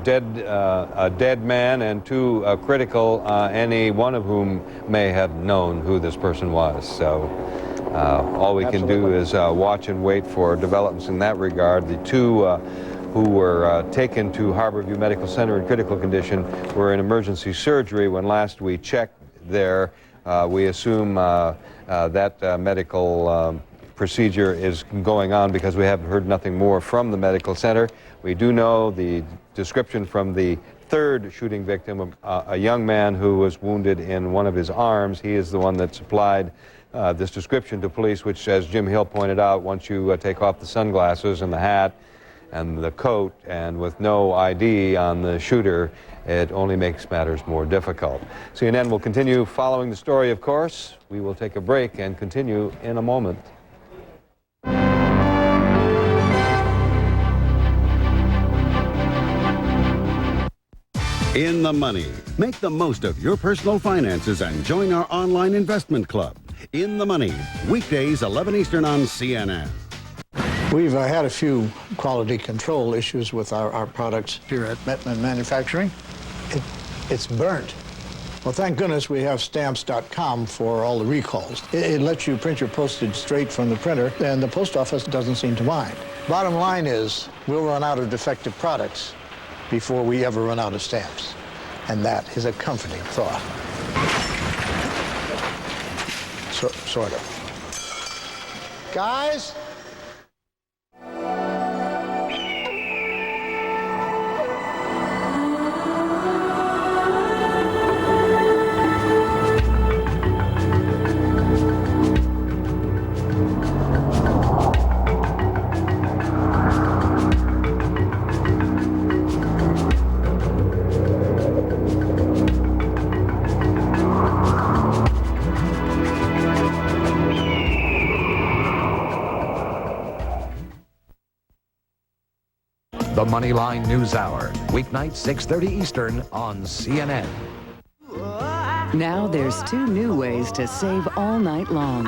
A dead man and two critical, any one of whom may have known who this person was. So all we can do is watch and wait for developments in that regard. The two who were taken to Harborview Medical Center in critical condition were in emergency surgery when last we checked there. We assume that medical procedure is going on because we have heard nothing more from the medical center. We do know the description from the third shooting victim, a young man who was wounded in one of his arms. He is the one that supplied this description to police, which, as Jim Hill pointed out, once you take off the sunglasses and the hat and the coat, and with no ID on the shooter, it only makes matters more difficult. CNN will continue following the story, of course. We will take a break and continue in a moment. In the Money. Make the most of your personal finances and join our online investment club. In the Money, weekdays 11 Eastern on CNN. We've had a few quality control issues with our products here at Mettman Manufacturing. It's burnt. Well, thank goodness we have stamps.com for all the recalls. It lets you print your postage straight from the printer, and the post office doesn't seem to mind. Bottom line is, we'll run out of defective products before we ever run out of stamps. And that is a comforting thought. Sort of. Guys? The Moneyline News Hour, weeknight 6:30 Eastern on CNN. Now there's two new ways to save all night long.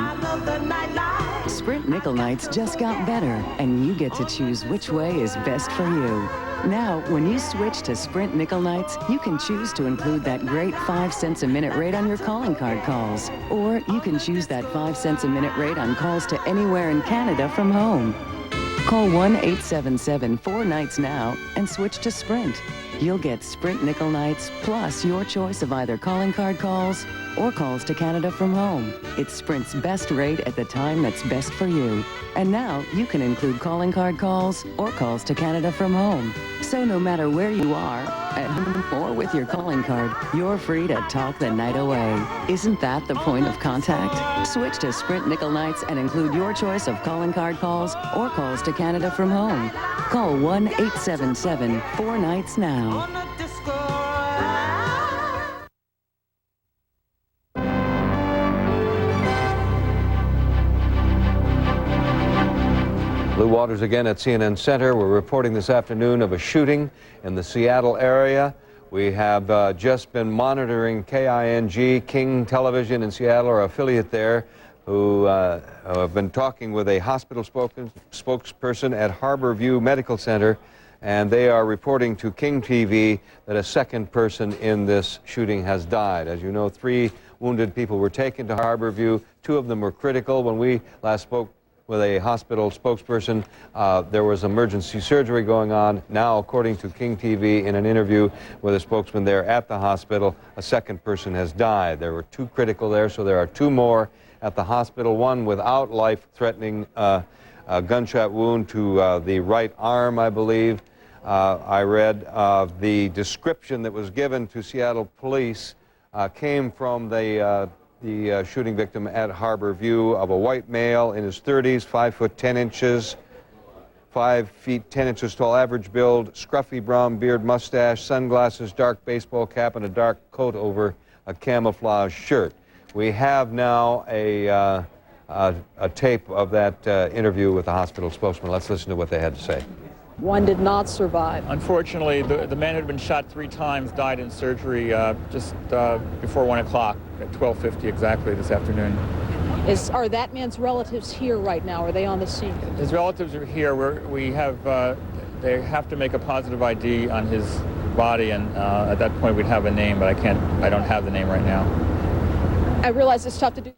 Sprint Nickel Nights just got better, and you get to choose which way is best for you. Now, when you switch to Sprint Nickel Nights, you can choose to include that great 5 cents a minute rate on your calling card calls. Or you can choose that 5 cents a minute rate on calls to anywhere in Canada from home. Call 1-877-4-NIGHTS now and switch to Sprint. You'll get Sprint Nickel Nights plus your choice of either calling card calls or calls to Canada from home. It's Sprint's best rate at the time that's best for you. And now you can include calling card calls or calls to Canada from home. So no matter where you are, at home or with your calling card, you're free to talk the night away. Isn't that the point of contact? Switch to Sprint Nickel Nights and include your choice of calling card calls or calls to Canada from home. Call 1-877-4-NIGHTS now. Lou Walters again at CNN Center. We're reporting this afternoon of a shooting in the Seattle area. We have just been monitoring KING, King Television in Seattle, our affiliate there, who have been talking with a hospital spokesperson at Harborview Medical Center, and they are reporting to King TV that a second person in this shooting has died. As you know, 3 wounded people were taken to Harborview. 2 of them were critical. When we last spoke with a hospital spokesperson, there was emergency surgery going on. Now, according to King TV, in an interview with a spokesman there at the hospital, a second person has died. There were 2 critical there, so there are 2 more at the hospital, one without life-threatening gunshot wound to the right arm, I believe. I read the description that was given to Seattle police came from the shooting victim at Harborview, of a white male in his 30s, 5 foot 10 inches, 5 feet 10 inches tall, average build, scruffy brown beard, mustache, sunglasses, dark baseball cap, and a dark coat over a camouflage shirt. We have now a tape of that interview with the hospital spokesman. Let's listen to what they had to say. One did not survive. Unfortunately, the man who had been shot 3 times died in surgery just before 1 o'clock at 12:50 exactly this afternoon. Are that man's relatives here right now? Are they on the scene? His relatives are here. They have to make a positive ID on his body, and at that point we'd have a name, but I don't have the name right now. I realize it's tough to do.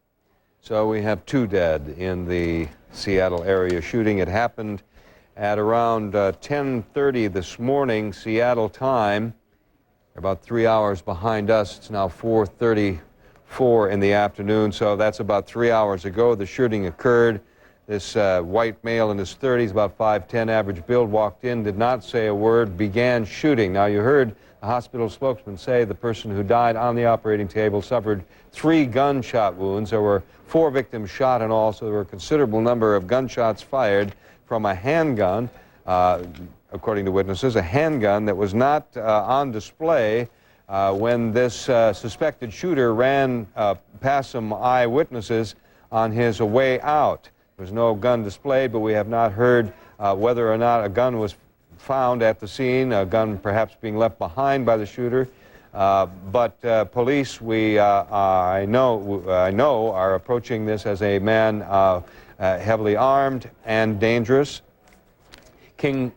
So we have 2 dead in the Seattle area shooting. It happened at around 10:30 this morning, Seattle time. About 3 hours behind us. It's now 4:34 in the afternoon, so that's about 3 hours ago the shooting occurred. This white male in his 30s, about 5'10", average build, walked in, did not say a word, began shooting. Now, you heard the hospital spokesman say the person who died on the operating table suffered 3 gunshot wounds. There were 4 victims shot in all, so there were a considerable number of gunshots fired from a handgun, according to witnesses, a handgun that was not on display when this suspected shooter ran past some eyewitnesses on his way out. There's no gun displayed, but we have not heard whether or not a gun was found at the scene, a gun perhaps being left behind by the shooter. But police, I know, are approaching this as a man heavily armed and dangerous. King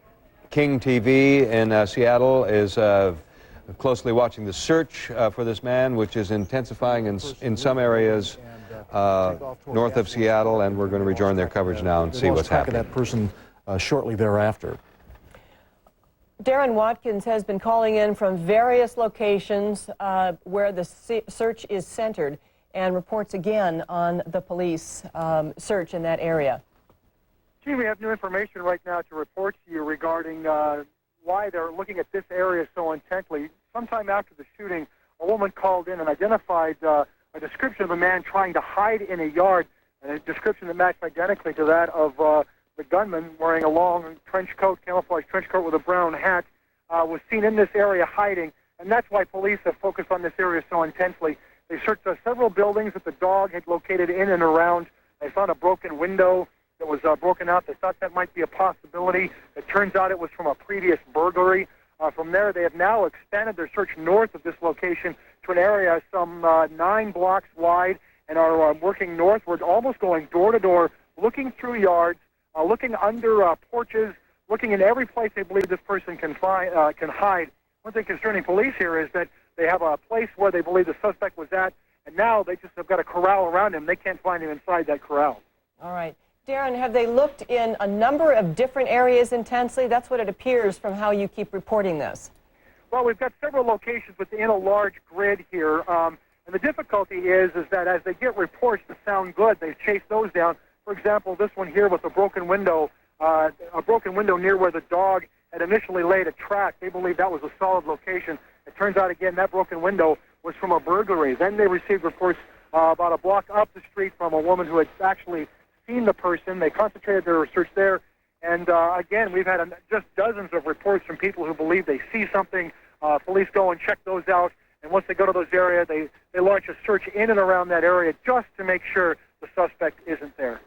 TV in Seattle is closely watching the search for this man, which is intensifying in some areas north of Seattle, and we're going to rejoin their coverage now and see what's happening. That person shortly thereafter. Darren Watkins has been calling in from various locations where the search is centered and reports again on the police search in that area. Gee, we have new information right now to report to you regarding why they're looking at this area so intently. Sometime after the shooting, a woman called in and identified a description of a man trying to hide in a yard, and a description that matched identically to that of the gunman wearing a long trench coat, camouflage trench coat with a brown hat, was seen in this area hiding, and that's why police have focused on this area so intensely. They searched several buildings that the dog had located in and around. They found a broken window that was broken out. They thought that might be a possibility. It turns out it was from a previous burglary. From there, they have now expanded their search north of this location to an area some 9 blocks wide, and are working northward, almost going door to door, looking through yards, looking under porches, looking in every place they believe this person can hide. One thing concerning police here is that they have a place where they believe the suspect was at, and now they just have got a corral around him. They can't find him inside that corral. All right. Darren, have they looked in a number of different areas intensely? That's what it appears from how you keep reporting this. Well, we've got several locations within a large grid here, and the difficulty is that as they get reports that sound good, they chase those down. For example, this one here with a broken window near where the dog had initially laid a track. They believe that was a solid location. It turns out, again, that broken window was from a burglary. Then they received reports about a block up the street from a woman who had actually seen the person. They concentrated their research there. And again, we've had just dozens of reports from people who believe they see something. Police go and check those out. And once they go to those areas, they launch a search in and around that area just to make sure the suspect isn't there.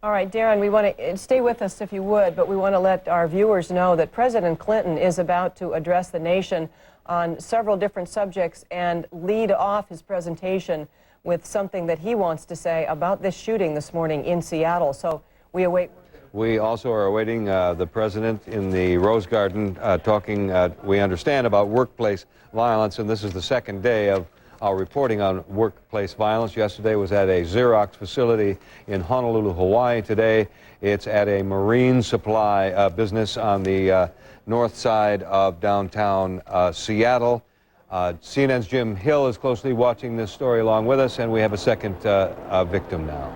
All right, Darren, we want to stay with us if you would, but we want to let our viewers know that President Clinton is about to address the nation on several different subjects and lead off his presentation with something that he wants to say about this shooting this morning in Seattle. So we await. We also are awaiting the president in the Rose Garden talking, we understand, about workplace violence, and this is the second day of our reporting on workplace violence. Yesterday was at a Xerox facility in Honolulu, Hawaii. Today it's at a marine supply business on the north side of downtown Seattle. CNN's Jim Hill is closely watching this story along with us, and we have a second victim now.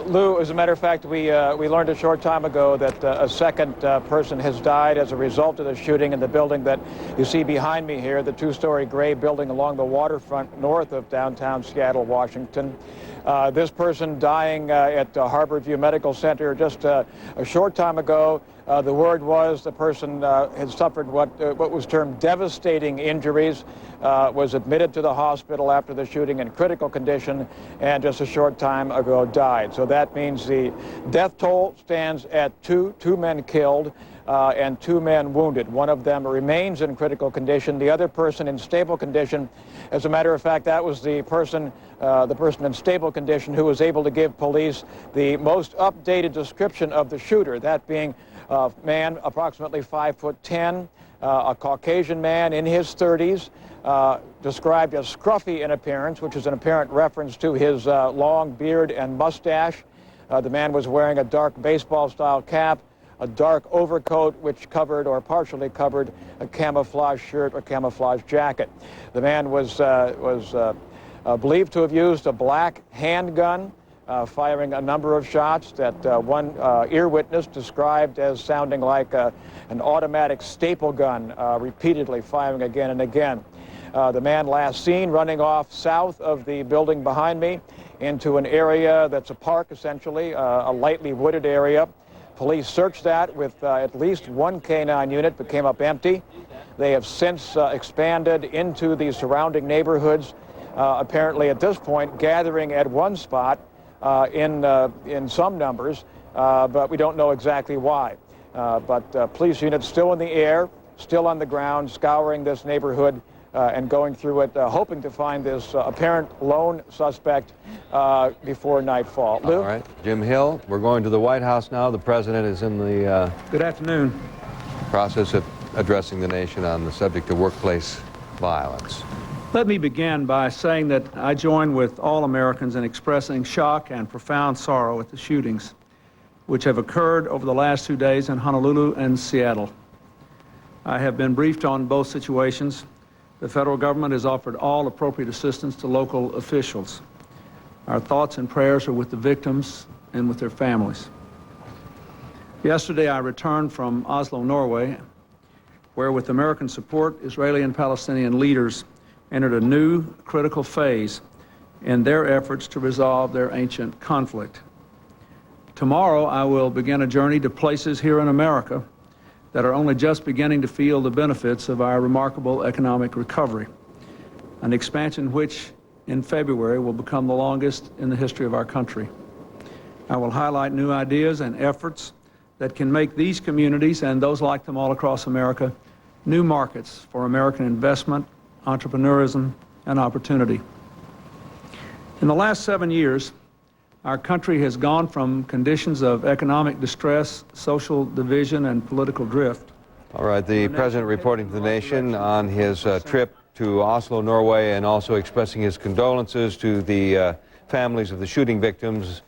Lou, as a matter of fact, we learned a short time ago that a second person has died as a result of the shooting in the building that you see behind me here, the 2-story gray building along the waterfront north of downtown Seattle, Washington. This person dying at Harborview Medical Center just a short time ago. The word was the person had suffered what was termed devastating injuries, was admitted to the hospital after the shooting in critical condition, and just a short time ago died. So that means the death toll stands at two men killed and 2 men wounded. One of them remains in critical condition, the other person in stable condition. As a matter of fact, that was the person in stable condition who was able to give police the most updated description of the shooter, that being Man, approximately 5'10", a Caucasian man in his 30s, described as scruffy in appearance, which is an apparent reference to his long beard and mustache. The man was wearing a dark baseball-style cap, a dark overcoat which covered or partially covered a camouflage shirt or camouflage jacket. The man was believed to have used a black handgun, firing a number of shots that one ear witness described as sounding like an automatic staple gun, repeatedly firing again and again. The man last seen running off south of the building behind me into an area that's a park, essentially, a lightly wooded area. Police searched that with at least one K-9 unit, but came up empty. They have since expanded into the surrounding neighborhoods, apparently at this point gathering at one spot in some numbers, but we don't know exactly why. But police units still in the air, still on the ground, scouring this neighborhood and going through it, hoping to find this apparent lone suspect before nightfall. Lou? All right. Jim Hill, we're going to the White House now. The president is in the Good afternoon. process of addressing the nation on the subject of workplace violence. Let me begin by saying that I join with all Americans in expressing shock and profound sorrow at the shootings which have occurred over the last 2 days in Honolulu and Seattle. I have been briefed on both situations. The federal government has offered all appropriate assistance to local officials. Our thoughts and prayers are with the victims and with their families. Yesterday, I returned from Oslo, Norway, where with American support, Israeli and Palestinian leaders entered a new critical phase in their efforts to resolve their ancient conflict. Tomorrow, I will begin a journey to places here in America that are only just beginning to feel the benefits of our remarkable economic recovery, an expansion which in February will become the longest in the history of our country. I will highlight new ideas and efforts that can make these communities and those like them all across America new markets for American investment, entrepreneurism, and opportunity. In the last 7 years, our country has gone from conditions of economic distress, social division, and political drift. All right, the president reporting to the nation on his trip to Oslo, Norway, and also expressing his condolences to the families of the shooting victims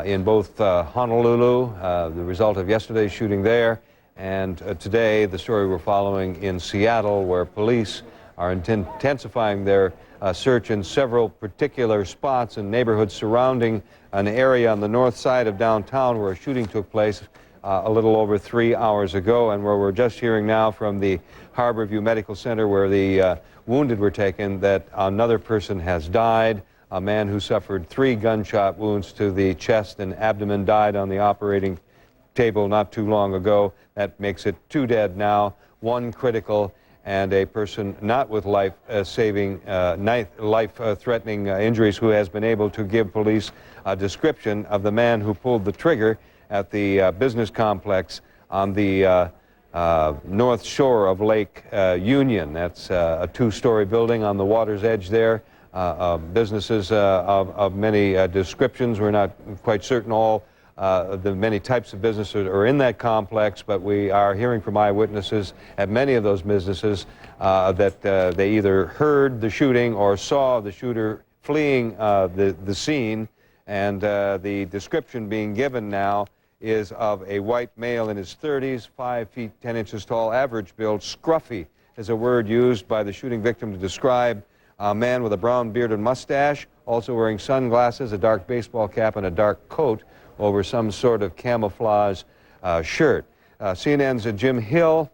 in both Honolulu, the result of yesterday's shooting there, and today the story we're following in Seattle, where police are intensifying their search in several particular spots and neighborhoods surrounding an area on the north side of downtown where a shooting took place a little over 3 hours ago, and where we're just hearing now from the Harborview Medical Center where the wounded were taken that another person has died. A man who suffered 3 gunshot wounds to the chest and abdomen died on the operating table not too long ago. That makes it 2 dead now, 1 critical, and a person not with life-threatening injuries who has been able to give police a description of the man who pulled the trigger at the business complex on the north shore of Lake Union. That's a 2-story building on the water's edge there. Businesses of many descriptions. We're not quite certain all the many types of businesses are in that complex, but we are hearing from eyewitnesses at many of those businesses that they either heard the shooting or saw the shooter fleeing the scene, and the description being given now is of a white male in his 30s, 5 feet 10 inches tall, average build. Scruffy is a word used by the shooting victim to describe a man with a brown beard and mustache, also wearing sunglasses, a dark baseball cap, and a dark coat over some sort of camouflage shirt. CNN's Jim Hill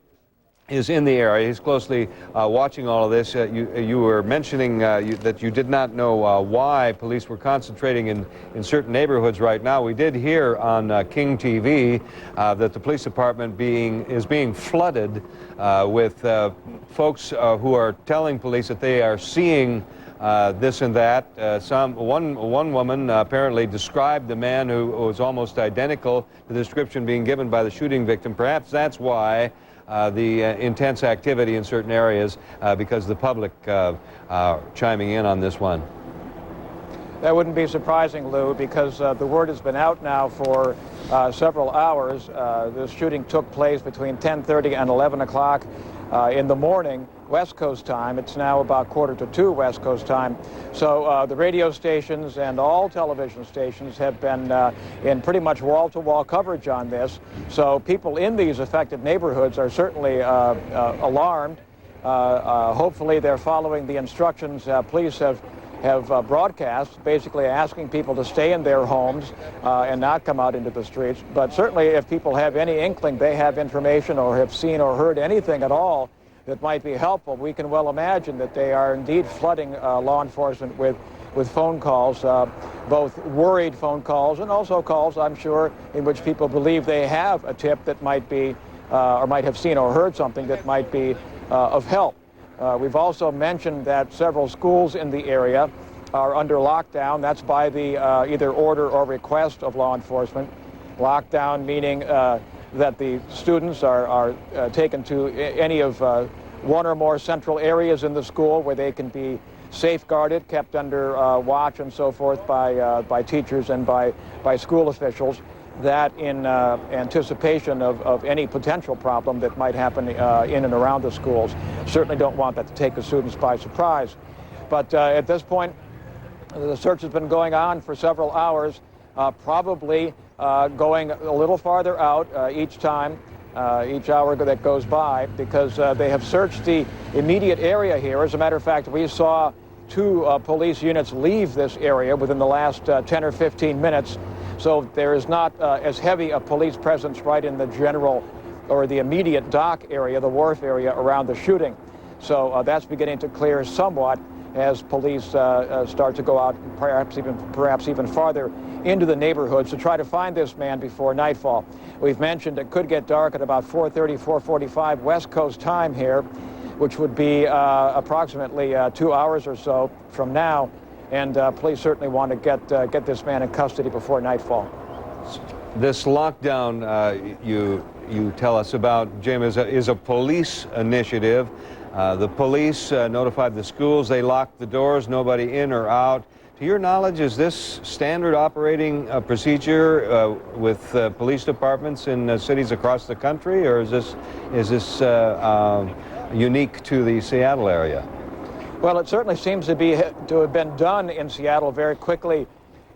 is in the area. He's closely watching all of this. You were mentioning that you did not know why police were concentrating in certain neighborhoods right now. We did hear on King TV that the police department is being flooded with folks who are telling police that they are seeing this and that. One woman apparently described the man who was almost identical to the description being given by the shooting victim. Perhaps that's why the intense activity in certain areas, because the public chiming in on this one. That wouldn't be surprising, Lou, because the word has been out now for several hours. This shooting took place between 10:30 and 11 o'clock in the morning, West Coast time. It's now about 1:45 West Coast time. So the radio stations and all television stations have been in pretty much wall-to-wall coverage on this. So people in these affected neighborhoods are certainly alarmed. Hopefully they're following the instructions police have broadcast, basically asking people to stay in their homes and not come out into the streets. But certainly if people have any inkling, they have information or have seen or heard anything at all that might be helpful, we can well imagine that they are indeed flooding law enforcement with phone calls, both worried phone calls and also calls, I'm sure, in which people believe they have a tip that might be, or might have seen or heard something that might be of help. We've also mentioned that several schools in the area are under lockdown. That's by the either order or request of law enforcement. Lockdown meaning that the students are taken to any of one or more central areas in the school where they can be safeguarded, kept under watch and so forth by teachers and by school officials. That in anticipation of any potential problem that might happen in and around the schools. Certainly don't want that to take the students by surprise. But at this point, the search has been going on for several hours, probably going a little farther out each time, each hour that goes by, because they have searched the immediate area here. As a matter of fact, we saw 2 police units leave this area within the last 10 or 15 minutes. So there is not as heavy a police presence right in the general or the immediate dock area, the wharf area around the shooting. So that's beginning to clear somewhat as police start to go out perhaps even farther into the neighborhoods to try to find this man before nightfall. We've mentioned it could get dark at about 4:30, 4:45 West Coast time here, which would be approximately 2 hours or so from now. And police certainly want to get this man in custody before nightfall. This lockdown you tell us about, Jim, is a police initiative. The police notified the schools. They locked the doors, nobody in or out. To your knowledge, is this standard operating procedure with police departments in cities across the country, or is this unique to the Seattle area? Well, it certainly seems to have been done in Seattle very quickly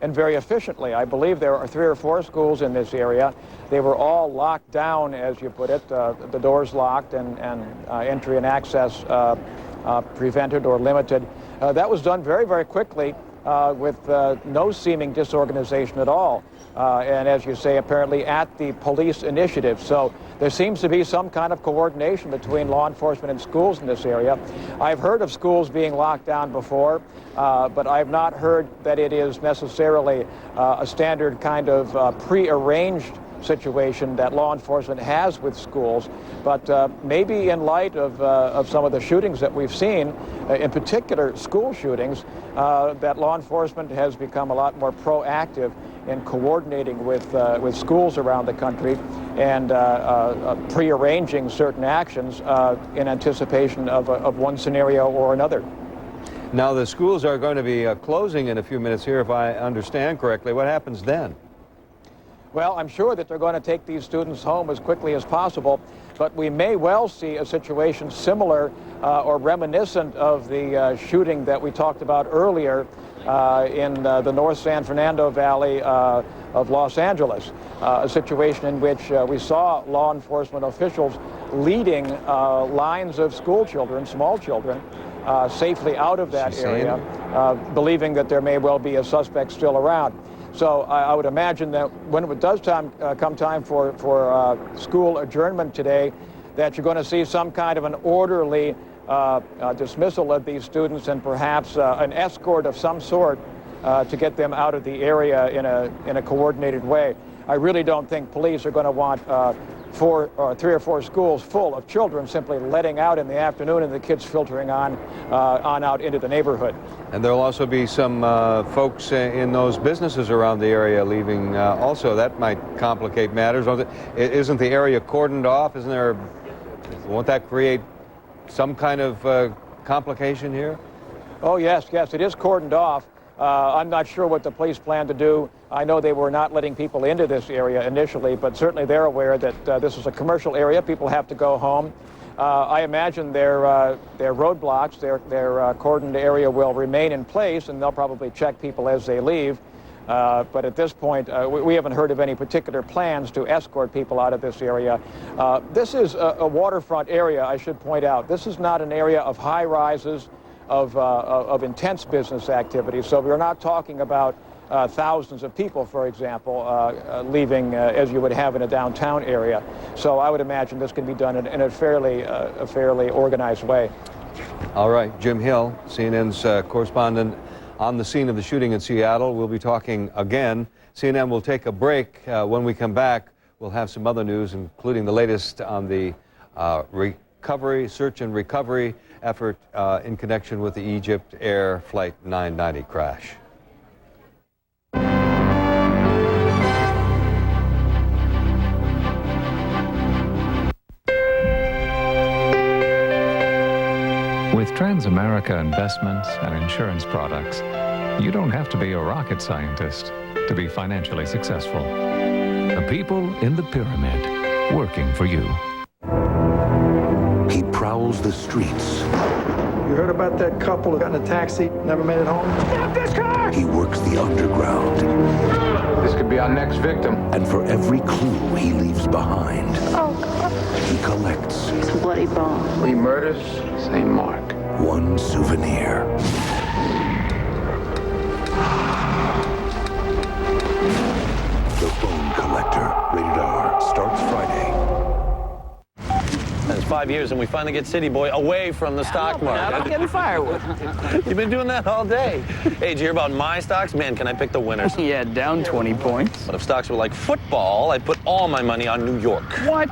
and very efficiently. I believe there are 3 or 4 schools in this area. They were all locked down, as you put it, the doors locked and entry and access prevented or limited. That was done very, very quickly with no seeming disorganization at all. And as you say, apparently at the police initiative. So there seems to be some kind of coordination between law enforcement and schools in this area. I've heard of schools being locked down before, but I've not heard that it is necessarily a standard kind of pre-arranged situation that law enforcement has with schools. But maybe in light of some of the shootings that we've seen, in particular school shootings, that law enforcement has become a lot more proactive in coordinating with schools around the country and pre-arranging certain actions in anticipation of one scenario or another. Now the schools are going to be closing in a few minutes here, if I understand correctly. What happens then? Well, I'm sure that they're going to take these students home as quickly as possible, but we may well see a situation similar or reminiscent of the shooting that we talked about earlier in the North San Fernando Valley of Los Angeles, a situation in which we saw law enforcement officials leading lines of school children, small children, safely out of that area, believing that there may well be a suspect still around. So I would imagine that when it does come time for school adjournment today, that you're going to see some kind of an orderly dismissal of these students and perhaps an escort of some sort to get them out of the area in a coordinated way. I really don't think police are going to want 3 or 4 schools full of children simply letting out in the afternoon and the kids filtering on out into the neighborhood. And there'll also be some folks in those businesses around the area leaving also. That might complicate matters. Isn't the area cordoned off? Won't that create some kind of complication here? Oh, yes, it is cordoned off. I'm not sure what the police plan to do. I know they were not letting people into this area initially, but certainly they're aware that this is a commercial area. People have to go home. I imagine their roadblocks, their cordoned area will remain in place, and they'll probably check people as they leave. But at this point, we haven't heard of any particular plans to escort people out of this area. This is a waterfront area, I should point out. This is not an area of high rises, of intense business activity. So we're not talking about thousands of people, for example, leaving as you would have in a downtown area. So I would imagine this can be done in a fairly organized way. All right, Jim Hill, CNN's correspondent on the scene of the shooting in Seattle. We'll be talking again. CNN will take a break. When we come back, we'll have some other news, including the latest on the search and recovery effort in connection with the Egypt Air Flight 990 crash. With Transamerica Investments and Insurance Products, you don't have to be a rocket scientist to be financially successful. The people in the pyramid working for you. He prowls the streets. You heard about that couple that got in a taxi, never made it home? Stop this car! He works the underground. This could be our next victim. And for every clue he leaves behind, he collects. It's a bloody bone. 3 murders, same mark. One souvenir. The Bone Collector. Rated R. Starts Friday. It's 5 years and we finally get City Boy away from the stock market. I'm getting firewood. You've been doing that all day. Hey, did you hear about my stocks? Man, can I pick the winners? Yeah, down 20 points. But if stocks were like football, I'd put all my money on New York. What?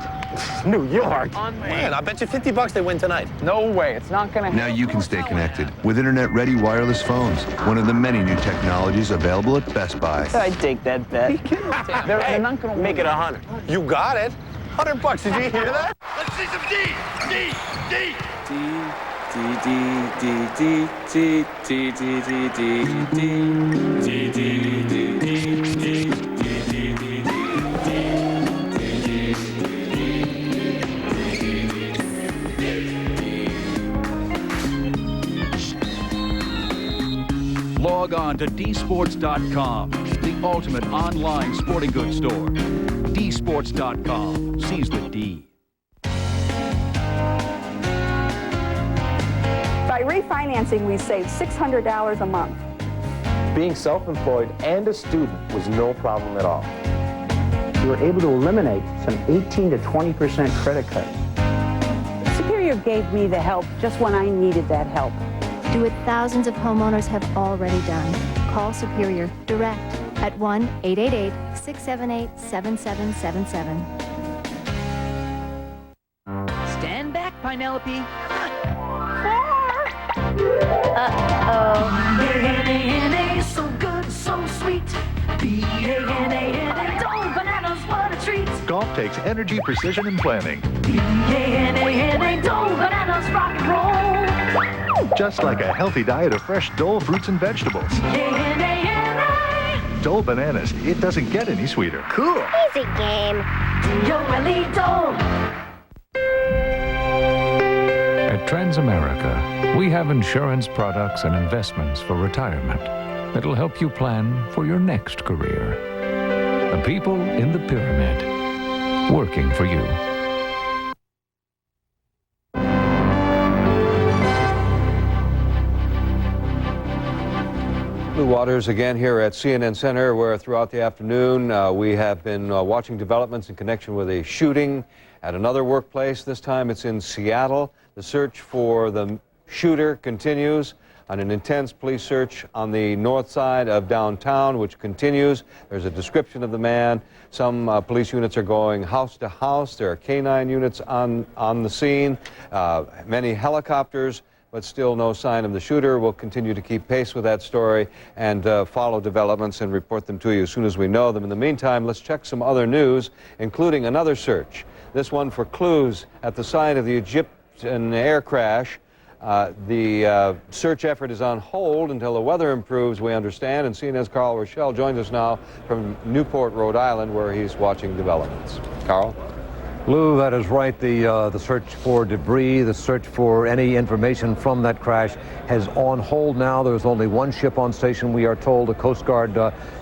New York? Man, I bet you $50 they win tonight. No way, it's not gonna happen. Now you can stay connected with internet-ready wireless phones, one of the many new technologies available at Best Buy. I'd take that bet. They're not gonna make it 100. You got it. $100. Did you hear that? Let's see some D. D. D. Log on to dsports.com, the ultimate online sporting goods store. dsports.com. Seize the D. By refinancing, we saved $600 a month. Being self-employed and a student was no problem at all. We were able to eliminate some 18 to 20% credit cards. Superior gave me the help just when I needed that help. Do what thousands of homeowners have already done. Call Superior direct at 1-888-678-7777. Stand back, Penelope. Uh-oh. B-A-N-A-N-A, so good, so sweet. B-A-N-A-N-A, Dole bananas, what a treat. Golf takes energy, precision, and planning. B-A-N-A-N-A, Dole bananas, rock and roll. Just like a healthy diet of fresh Dole fruits and vegetables. B-A-N-A-N-A. Dole bananas, it doesn't get any sweeter. Cool. Easy game. You're really Dole. At Transamerica, we have insurance products and investments for retirement that'll help you plan for your next career. The people in the pyramid working for you. Blue Waters again here at CNN Center, where throughout the afternoon we have been watching developments in connection with a shooting at another workplace. This time it's in Seattle. The search for the shooter continues on an intense police search on the north side of downtown, which continues. There's a description of the man. Some police units are going house to house. There are K-9 units on the scene, many helicopters, but still no sign of the shooter. We'll continue to keep pace with that story and follow developments and report them to you as soon as we know them. In the meantime, let's check some other news, including another search. This one for clues at the site of the Egyptian air crash. The search effort is on hold until the weather improves, we understand, and CNN's Carl Rochelle joins us now from Newport, Rhode Island, where he's watching developments. Carl? Lou, that is right. The search for debris, the search for any information from that crash has on hold now. There's only one ship on station, we are told, a Coast Guard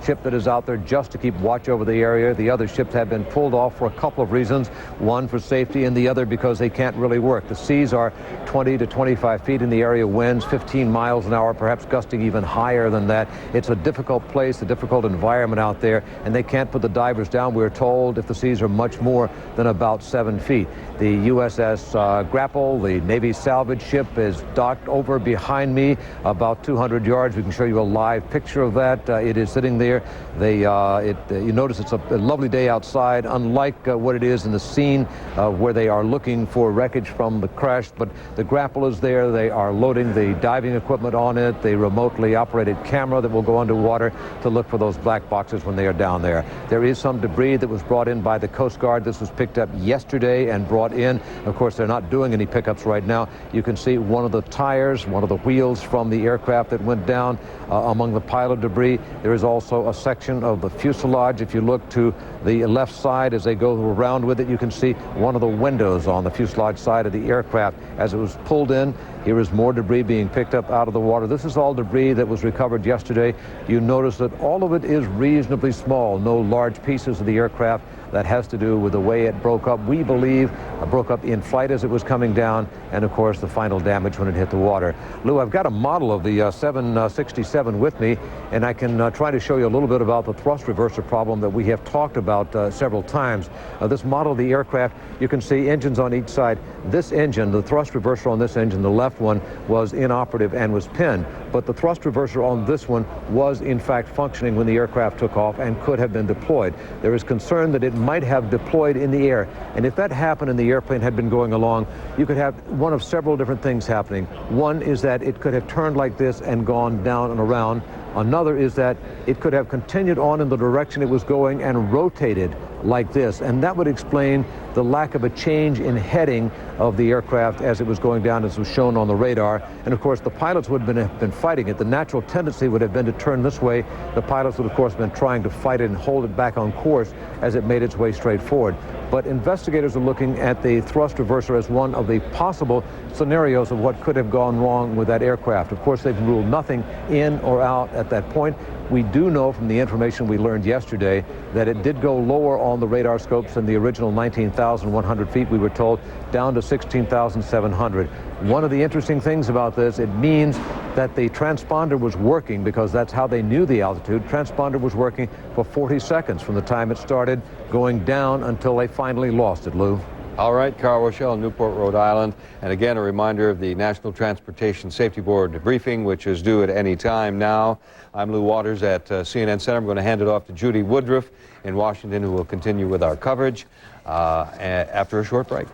ship that is out there just to keep watch over the area. The other ships have been pulled off for a couple of reasons, one for safety and the other because they can't really work. The seas are 20 to 25 feet in the area, winds 15 miles an hour, perhaps gusting even higher than that. It's a difficult place, a difficult environment out there, and they can't put the divers down, we're told, if the seas are much more than about 7 feet. The USS Grapple, the Navy salvage ship, is docked over behind me about 200 yards. We can show you a live picture of that. It is sitting there. You notice it's a lovely day outside, unlike what it is in the scene where they are looking for wreckage from the crash. But the Grapple is there. They are loading the diving equipment on it, the remotely operated camera that will go underwater to look for those black boxes when they are down there. There is some debris that was brought in by the Coast Guard. This was picked up yesterday and brought in. Of course, they're not doing any pickups right now. You can see one of the tires, one of the wheels from the aircraft that went down among the pile of debris. There is also a section of the fuselage. If you look to the left side as they go around with it, you can see one of the windows on the fuselage side of the aircraft as it was pulled in. Here is more debris being picked up out of the water. This is all debris that was recovered yesterday. You notice that all of it is reasonably small, no large pieces of the aircraft. That has to do with the way it broke up. We believe it broke up in flight as it was coming down, and of course the final damage when it hit the water. Lou, I've got a model of the 767 with me, and I can try to show you a little bit about the thrust reverser problem that we have talked about several times. This model of the aircraft, you can see engines on each side. This engine, the thrust reverser on this engine, the left one, was inoperative and was pinned, but the thrust reverser on this one was in fact functioning when the aircraft took off and could have been deployed. There is concern that it might have deployed in the air, and if that happened and the airplane had been going along, you could have one of several different things happening. One is that it could have turned like this and gone down and around. Another is that it could have continued on in the direction it was going and rotated like this, and that would explain the lack of a change in heading of the aircraft as it was going down, as was shown on the radar. And of course the pilots would have been fighting it. The natural tendency would have been to turn this way. The pilots would of course have been trying to fight it and hold it back on course as it made its way straight forward. But investigators are looking at the thrust reverser as one of the possible scenarios of what could have gone wrong with that aircraft. Of course, they've ruled nothing in or out at that point. We do know from the information we learned yesterday that it did go lower on the radar scopes than the original 19,100 feet, we were told, down to 16,700. One of the interesting things about this, it means that the transponder was working, because that's how they knew the altitude. Transponder was working for 40 seconds from the time it started going down until they finally lost it, Lou. All right, Carl Rochelle, Newport, Rhode Island. And again, a reminder of the National Transportation Safety Board briefing, which is due at any time now. I'm Lou Waters at CNN Center. I'm going to hand it off to Judy Woodruff in Washington, who will continue with our coverage after a short break.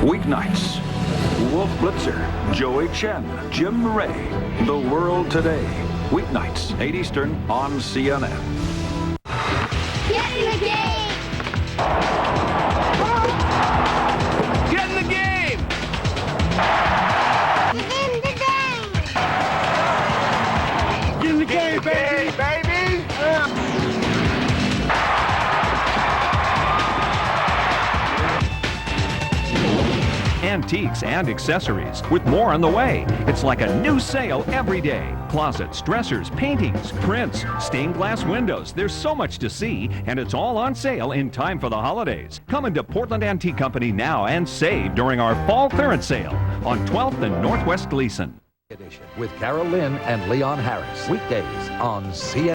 Weeknights. Wolf Blitzer, Joey Chen, Jim Ray, The World Today. Weeknights, 8 Eastern on CNN. Get in the game! Get in the game! Get in the game! Get in the game, baby! Antiques and accessories, with more on the way. It's like a new sale every day. Closets, dressers, paintings, prints, stained glass windows. There's so much to see, and it's all on sale in time for the holidays. Come into Portland Antique Company now and save during our fall clearance sale on 12th and Northwest Gleason. Edition with Carol Lynn and Leon Harris. Weekdays on CNN.